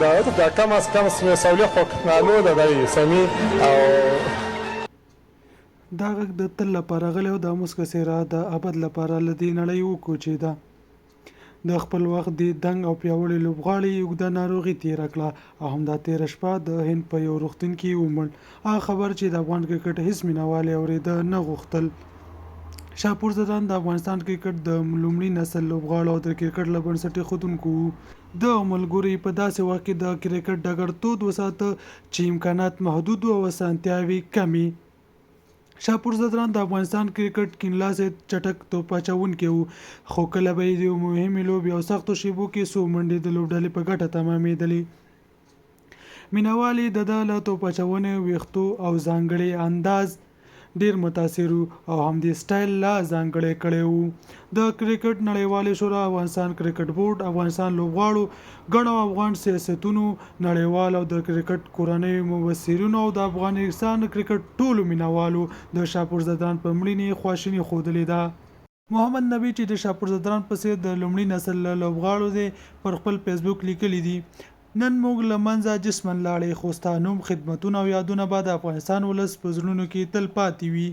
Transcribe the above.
دا کم از کم سولیه خوکنالو ده دی سمی او دا غږ د تل لپاره غلی او د مسکه څیره د ابد لپاره له دې نړۍ وکوچېده. د خپل وخت د دنګ او پیاوړي لوبغاړي اوږده ناروغي تېره کړه او همدا تېره شپه د هند په یو روغتون کې ومړ. هغه خبر چې د افغان کرکټ هیڅ مینوال یې اورېده نه غوښتل. شاپور زدان د افغانستان کرکټ د لومړي نسل لوبغاړو او د کرکټ له بنسټ ایښودونکو وو. د ملګرو په داسې وخت کې د کرکټ ډګر تود وساته چې امکانات محدود او اسانتیاوې کمې. شاپور زدران د افغانستان کرکټ کینلاسې چټک توپ اچوونکی وو، خو کله به یې د مهمې لوبې او سختو شیبو کې څو منډې د لوبډلې په ګټه تمامېدلې. مینوال یې د ده له توپ اچونې، ویښتو او ځانګړي انداز ډیر متاثر وو او همدې سټایل لا ځانګړی کړی وو. د کرکټ نړیوالې شورا، افغانستان کرکټ بورډ، افغانستان لوبغاړو ګڼو افغان سیاستونو نړیوال او د کرکټ کورنیو مبصرینو او د افغانستان کرکټ ټولو مینوالو د شاپور زدران په مړینې خواشیني ښودلې ده. محمد نبی چې د شاپور زدران په څېر د لومړي نسل لوبغاړو دی پر خپل فیسبوک لیکلی دي: نن موږ له منځه جسمن لاړې، خو ستا نوم، خدمتونه او یادونه به د افغانستان ولس په زړونو کې تل پاتې وي.